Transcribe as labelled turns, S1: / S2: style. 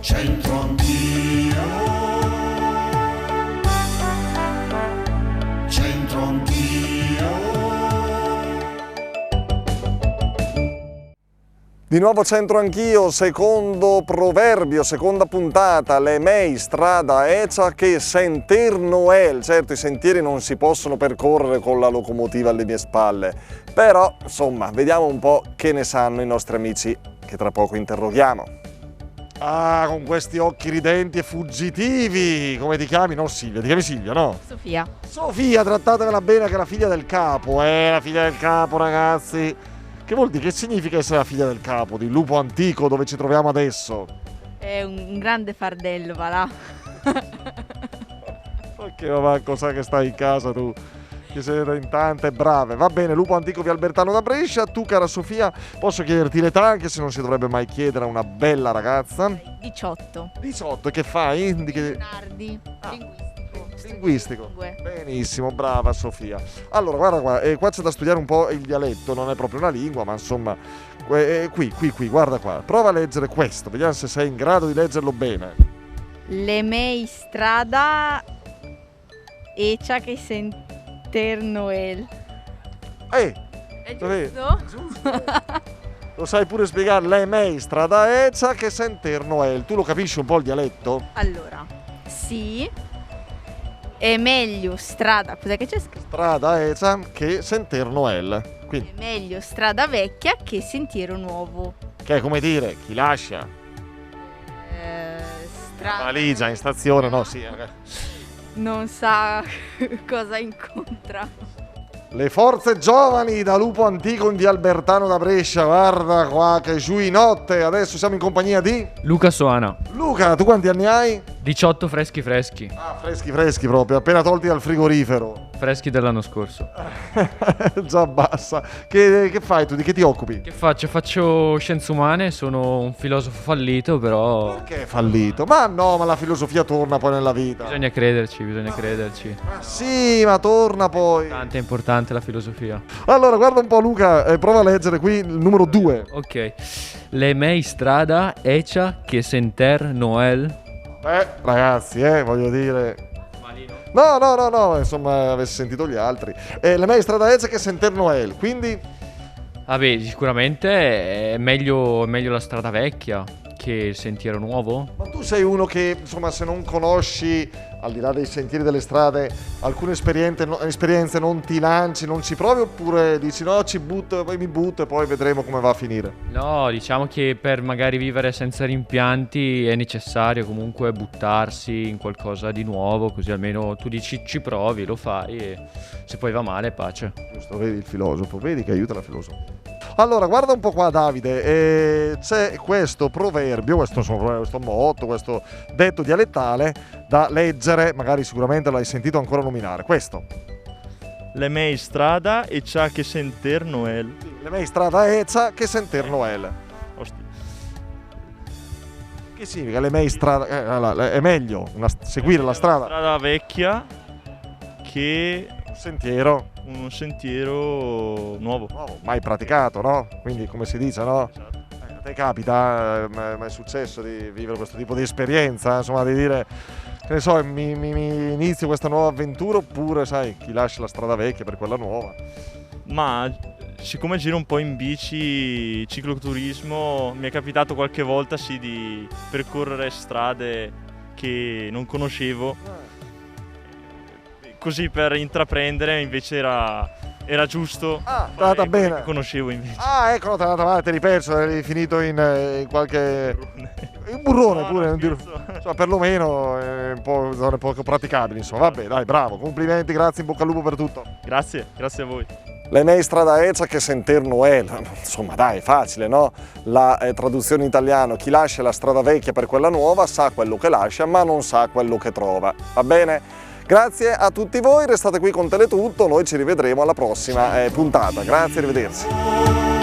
S1: C'entro anch'io, c'entro anch'io.
S2: Di nuovo c'entro anch'io, secondo proverbio, seconda puntata, le mei strada ecia che senter Noel. Certo, i sentieri non si possono percorrere con la locomotiva alle mie spalle, però insomma, vediamo un po' che ne sanno i nostri amici che tra poco interroghiamo. Ah, con questi occhi ridenti e fuggitivi, come ti chiami? No, Silvia, ti chiami Silvia, no?
S3: Sofia.
S2: Sofia, trattatevela bene che è la figlia del capo, la figlia del capo, ragazzi. Che vuol dire? Che significa essere la figlia del capo, di Lupo Antico, dove ci troviamo adesso?
S3: È un grande fardello, va là.
S2: Ok, ma cos'è che stai in casa tu? Che siete in tante brave. Va bene, Lupo Antico via Albertano da Brescia. Tu, cara Sofia, posso chiederti l'età, anche se non si dovrebbe mai chiedere a una bella ragazza?
S3: 18.
S2: 18, e che fai? Di che...
S3: Nardi.
S2: Linguistico.
S3: Lingue.
S2: Benissimo, brava Sofia. Allora, guarda qua, qua c'è da studiare un po' il dialetto, non è proprio una lingua, ma insomma, qui, guarda qua. Prova a leggere questo, vediamo se sei in grado di leggerlo bene.
S3: Le mei strada ecia che senter Noel. È giusto?
S2: Giusto. Lo sai pure spiegare, le mei strada ecia che senter Noel. Tu lo capisci un po' il dialetto?
S3: Allora, sì. È meglio strada. Cos'è che c'è scritto?
S2: Strada ecia che senter Noel. Quindi,
S3: È meglio strada vecchia che sentiero nuovo.
S2: che è come dire, chi lascia la valigia in stazione, no, sì.
S3: Non sa cosa incontra.
S2: Le forze giovani da Lupo Antico in via Albertano da Brescia, guarda qua che giù in notte, adesso siamo in compagnia di...
S4: Luca Soana,
S2: Luca, tu quanti anni hai?
S4: 18 freschi freschi,
S2: Ah, freschi proprio, appena tolti dal frigorifero.
S4: freschi dell'anno scorso.
S2: Già bassa. Che fai tu? Di che ti occupi?
S4: Che faccio? Faccio scienze umane, sono un filosofo fallito, però
S2: Perché è fallito? Ma no, ma la filosofia torna poi nella vita.
S4: bisogna crederci, bisogna crederci.
S2: Ma sì, ma torna poi.
S4: È importante la filosofia.
S2: Allora, guarda un po' Luca, prova a leggere qui il numero 2.
S4: Ok. Le mei strada ecia che senter Noel.
S2: Ragazzi, voglio dire... No, insomma, avessi sentito gli altri. Le mie strada ecia che senter Noel, quindi...
S4: Vabbè, sicuramente è meglio la strada vecchia che il sentiero nuovo.
S2: Ma tu sei uno che, insomma, se non conosci, al di là dei sentieri delle strade, alcune esperienze non ti lanci, non ci provi, oppure dici no, ci butto, poi mi butto e poi vedremo come va a finire?
S4: No, diciamo che per magari vivere senza rimpianti è necessario comunque buttarsi in qualcosa di nuovo, così almeno tu dici ci provi, lo fai e se poi va male pace.
S2: Giusto, vedi il filosofo, vedi che aiuta la filosofia. Allora, guarda un po' qua Davide, c'è questo proverbio, questo motto, questo detto dialettale da leggere, magari sicuramente l'hai sentito ancora nominare, questo.
S5: Le mei strada e ciò che senter Noel.
S2: Le mie strada ecia che senter Noel.
S5: Osti.
S2: Che significa le mie strada? È meglio seguire la strada.
S5: Strada vecchia che
S2: Sentiero
S5: un sentiero nuovo.
S2: nuovo, mai praticato, no? Quindi come si dice, no?
S5: Esatto.
S2: A te capita, mi è successo di vivere questo tipo di esperienza, insomma, di dire, che ne so, mi inizio questa nuova avventura, oppure, sai, chi lascia la strada vecchia per quella nuova.
S5: Ma siccome giro un po' in bici, cicloturismo, mi è capitato qualche volta sì di percorrere strade che non conoscevo. Così per intraprendere invece era giusto.
S2: Ah, è andata bene.
S5: Che conoscevo invece.
S2: Ah, ecco, no, te l'hai andata avanti, eri perso, eri finito in qualche... Un burrone
S5: No,
S2: pure,
S5: no,
S2: non dire...
S5: scherzo.
S2: Insomma, perlomeno un po' zone poco praticabili, insomma. Vabbè, dai, bravo, complimenti, grazie, in bocca al lupo per tutto.
S5: Grazie a voi.
S2: Le mie strada ecia che senter Noel, insomma dai, facile, no? La traduzione in italiano, chi lascia la strada vecchia per quella nuova sa quello che lascia ma non sa quello che trova, va bene? Grazie a tutti voi, restate qui con Teletutto, noi ci rivedremo alla prossima puntata, grazie, arrivederci.